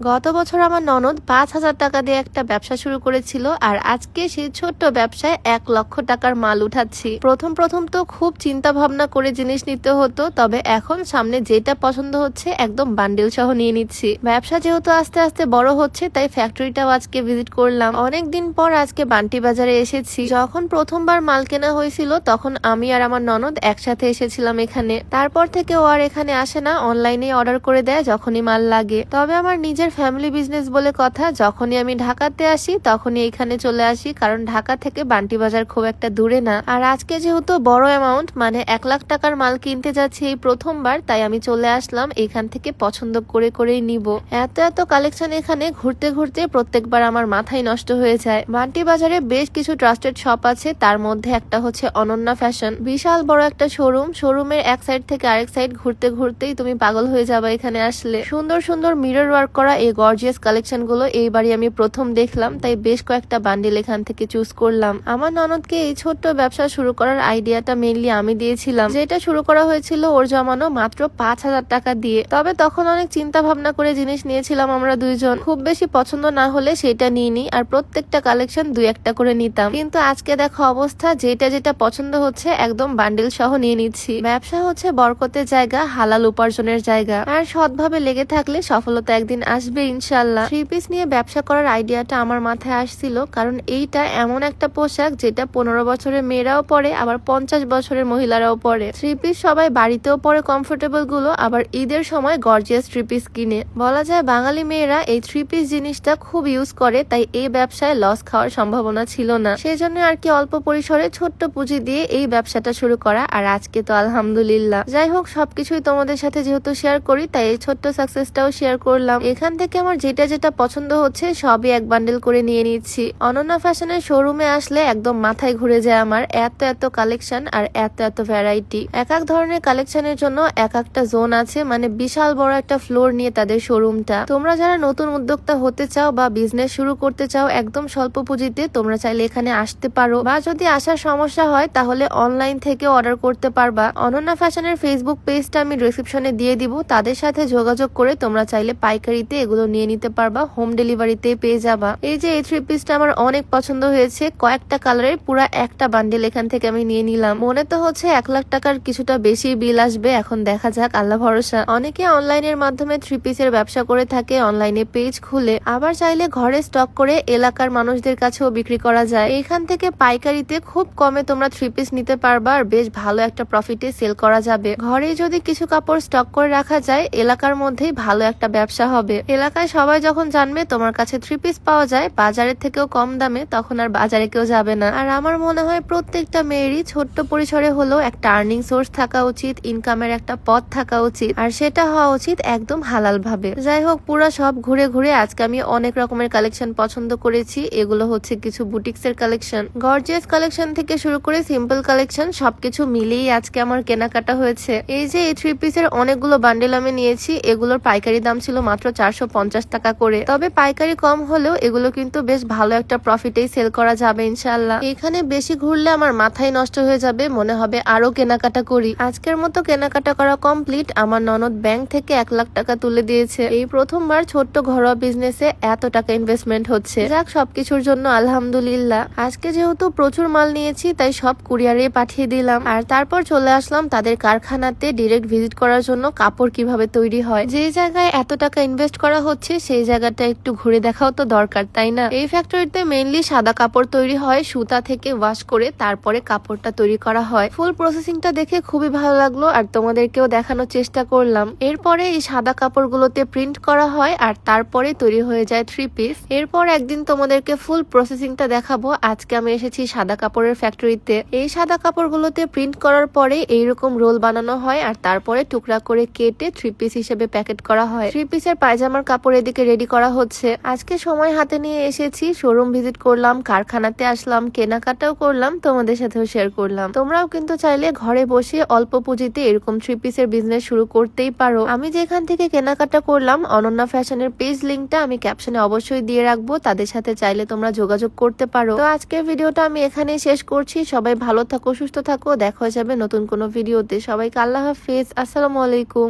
গত বছর আমার ননদ 5,000 টাকা দিয়ে একটা ব্যবসা শুরু করেছিল, আর আজকে সেই ছোট্ট ব্যবসায় 1,00,000 টাকার মাল উঠাচ্ছি। প্রথম প্রথম তো খুব চিন্তা ভাবনা করে জিনিস নিতে হতো, তবে এখন সামনে যেটা পছন্দ হচ্ছে একদম বান্ডিল সহ নিয়ে নিচ্ছি। ব্যবসা যেহেতু আস্তে আস্তে বড় হচ্ছে, তাই ফ্যাক্টরিটাও আজকে ভিজিট করলাম। অনেকদিন পর আজকে বান্টি বাজারে এসেছি। যখন প্রথমবার মাল কেনা হয়েছিল তখন আমি আর আমার ননদ একসাথে এসেছিলাম এখানে। তারপর থেকে ও আর এখানে আসে না, অনলাইনে অর্ডার করে দেয় যখনই মাল লাগে। তবে আমার নিজের ফ্যামিলি বিজনেস বলে কথা, যখনই আমি ঢাকাতে আসি তখনই এখানে চলে আসি, কারণ ঢাকা থেকে বান্টি বাজার খুব একটা দূরে না। আর আজকে যেহেতু বড় অ্যামাউন্ট, মানে 1,00,000 টাকার মাল কিনতে যাচ্ছি এই প্রথমবার, তাই আমি চলে আসলাম এখান থেকে পছন্দ করে করেই নিব। এত এত কালেকশন এখানে ঘুরতে ঘুরতে প্রত্যেকবার আমার মাথায় নষ্ট হয়ে যায়। বান্টি বাজারে বেশ কিছু ট্রাস্টেড শপ আছে, তার মধ্যে একটা হচ্ছে অনন্যা ফ্যাশন। বিশাল বড় একটা শোরুম। শোরুমের এক সাইড থেকে আরেক সাইড ঘুরতে ঘুরতেই তুমি পাগল হয়ে যাবে এখানে আসলে। সুন্দর সুন্দর মিরর ওয়ার্ক করা এই গর্জিয়াস কালেকশন গুলো এইবারই আমি প্রথম দেখলাম, তাই বেশ কয়েকটা বান্ডিল এখান থেকে চুজ করলাম। আমার ননদকে এই ছোট্ট ব্যবসা শুরু করার আইডিয়াটা মেইনলি আমি দিয়েছিলাম, যেটা শুরু করা হয়েছিল ওর জমানো মাত্র 5,000 টাকা দিয়ে। তবে তখন অনেক চিন্তা ভাবনা করে জিনিস নিয়েছিলাম আমরা দুইজন। খুব বেশি পছন্দ না হলে সেটা নিয়ে নি, আর প্রত্যেকটা কালেকশন 2-1টা করে নিতাম। কিন্তু আজকে দেখো অবস্থা, যেটা যেটা পছন্দ হচ্ছে একদম বান্ডিল সহ নিয়ে নিচ্ছি। ব্যবসা হচ্ছে বরকতের জায়গা, হালাল উপার্জনের জায়গা, আর সৎভাবে লেগে থাকলে সফলতা একদিন আসবে ইনশাল্লাহ। 3 পিস নিয়ে ব্যবসা করার আইডিয়াটা আমার মাথায় আসছিল, কারণ এইটা এমন একটা পোশাক যেটা 15 বছরের মেয়েরাও পরে, আবার 50 বছরের মহিলারাও পরে। 3 পিস সবাই বাড়িতেও পরে কমফোর্টেবল গুলো, আবার ঈদের সময় গর্জিয়াস 3 পিস কিনে। বলা যায় বাঙালি মেয়েরা এই 3 পিস জিনিসটা খুব ইউজ করে, তাই এই ব্যবসায় লস খাওয়ার সম্ভাবনা ছিল না। সেজন্য আর কি অল্প পরিসরে ছোট্ট পুঁজি দিয়ে এই ব্যবসাটা শুরু করা। আর আজকে তো আলহামদুলিল্লাহ। যাই হোক, সবকিছুই তোমাদের সাথে যেহেতু শেয়ার করি, তাই এই ছোট্ট সাকসেসটাও শেয়ার করলাম। এখান থেকে আমার যেটা যেটা পছন্দ হচ্ছে সবই এক বান্ডেল করে নিয়ে নিচ্ছি। অনন্যা ফ্যাশনের শোরুমে আসলে একদম মাথায় ঘুরে যায় আমার, এত এত কালেকশন আর এত এত ভ্যারাইটি। এক এক ধরনের কালেকশনের জন্য এক একটা জোন আছে, মানে বিশাল বড় একটা ফ্লোর নিয়ে তাদের শোরুমটা। তোমরা যারা নতুন উদ্যোক্তা হতে চাও বা বিজনেস শুরু করতে চাও একদম স্বল্প পুঁজিতে, তোমরা চাইলে এখানে আসতে পারো, বা যদি আসার সমস্যা হয় তাহলে অনলাইন থেকে অর্ডার করতে পারবা। অনন্যা ফ্যাশনের ফেসবুক পেজটা আমি ডিসক্রিপশনে দিয়ে দিব, তাদের সাথে যোগাযোগ করে তোমরা চাইলে পাইকারিতে এগুলো নিয়ে নিতে পারবা, হোম ডেলিভারিতে পেয়ে যাবা। এই যে এই 3 পিসটা আমার অনেক পছন্দ হয়েছে, কয়েকটা কালারের পুরা একটা বান্ডেল এখান থেকে আমি নিয়ে নিলাম। মনে তো হচ্ছে 1,00,000 টাকার কিছুটা বেশি বিল আসবে, এখন দেখা যাক, আল্লাহ ভরসা। অনেকে অনলাইনের মাধ্যমে 3 পিসের ব্যবসা করে থাকে, অনলাইনে পেজ খুলে, আবার চাইলে ঘরে স্টক করে এলাকার মানুষদের কাছেও বিক্রি করা যায়। এখান থেকে পাইকারিতে খুব কমে তোমরা 3 পিস নিতে পারবা, আর বেশ ভালো একটা প্রফিটে সেল করা যাবে। ঘরে যদি কিছু কাপড় স্টক করে রাখা যায়, এলাকার মধ্যেই ভালো একটা ব্যবসা হবে। এলাকায় সবাই যখন জানবে তোমার কাছে 3 পিস পাওয়া যায় বাজারের থেকেও কম দামে, তখন আর বাজারে কেউ যাবে না। আর আমার মনে হয় প্রত্যেকটা মেয়েরই ছোট্ট পরিসরে হলেও একটা আর্নিং সোর্স থাকা উচিত, ইনকামের একটা পথ থাকা উচিত, আর সেটা হওয়া উচিত একদম হালাল ভাবে। যাই হোক, পুরো সব ঘুরে ঘুরে আজকে আমি অনেক রকমের কালেকশন পছন্দ করেছি। এগুলো হচ্ছে কিছু বুটিক্স এর কালেকশন, গর্জিয়াস কালেকশন থেকে শুরু করে সিম্পল কালেকশন, সবকিছু মিলিয়ে আজকে আমার কেনাকাটা হয়েছে। এই যে এই 3 পিসের অনেকগুলো বান্ডেল আমি নিয়েছি, এগুলোর পাইকারি দাম ছিল মাত্র 450 টাকা করে। তবে পাইকারি কম হলেও এগুলো কিন্তু বেশ ভালো একটা প্রফিটেই সেল করা যাবে ইনশাল্লাহ। এখানে বেশি ঘুরলে আমার মাথায় নষ্ট হয়ে যাবে, মনে হবে আরো কেনাকাটা করি। আজকের মতো কেনাকাটা করা কমপ্লিট। আমার ননদ ব্যাংক থেকে 1,00,000 টাকা তুলে দিয়েছে। এই প্রথমবার ছোট্ট ঘরোয়া বিজনেসে এত টাকা ইনভেস্টমেন্ট হচ্ছে। যাক, সবকিছুর জন্য আলহামদুলিল্লাহ। আজকে যেহেতু প্রচুর মাল নিয়েছি, তাই সব কুরিয়ারে পাঠিয়ে দিলাম, আর তারপর চলে আসলাম তাদের কারখানাতে ডিরেক্ট ভিজিট করার জন্য কাপড় কিভাবে তৈরি হয়। যে জায়গায় এত টাকা ইনভেস্ট করা হচ্ছে সেই জায়গাটা একটু ঘুরে দেখাও তো দরকার, তাই না? এই ফ্যাক্টরিতে মেইনলি সাদা কাপড় তৈরি হয়, সুতা থেকে ওয়াশ করে তারপরে কাপড়টা তৈরি করা হয়। ফুল প্রসেসিংটা দেখে খুবই ভালো লাগলো, আর তোমাদেরকেও দেখানোর চেষ্টা করলাম। এরপরে এই সাদা কাপড়গুলোতে প্রিন্ট করা হয়, আর তারপরে তৈরি হয়ে যায় 3 পিস। এরপর একদিন তোমাদেরকে ফুল প্রসেসিংটা দেখাবো। আজকে আমি এসেছি সাদা কাপড়ের ফ্যাক্টরিতে। এই সাদা কাপড়গুলোতে প্রিন্ট করার পরে এইরকম রোল বানানো হয়, আর তারপরে টুকরা করে কেটে 3 পিস হিসেবে প্যাকেট করা হয়। 3 পিসের পায়জামার কাপড় এদিকে রেডি করা হচ্ছে। আজকে সময় হাতে নিয়ে এসেছি, শোরুম ভিজিট করলাম, কারখানাতে আসলাম, কেনাকাটাও করলাম, তোমাদের সাথেও শেয়ার করলাম। তোমরাও কিন্তু চাইলে ঘরে বসে অল্প পুঁজিতে এরকম 3 পিসের বিজনেস শুরু করতেই পারো। আমি যেখান থেকে কেনাকাটা করলাম, অনন্যা ফ্যাশনের পেজ লিংকটা আমি ক্যাপশনে অবশ্যই দিয়ে রাখবো, তাদের সাথে চাইলে তোমরা যোগাযোগ করতে পারো। তো আজকের ভিডিওটা আমি এখানেই শেষ করছি। সবাই ভালো থাকো, সুস্থ থাকো, দেখা হয়ে যাবে নতুন কোনো ভিডিওতে। সবাইকে আল্লাহ হাফেজ, আসসালামু আলাইকুম।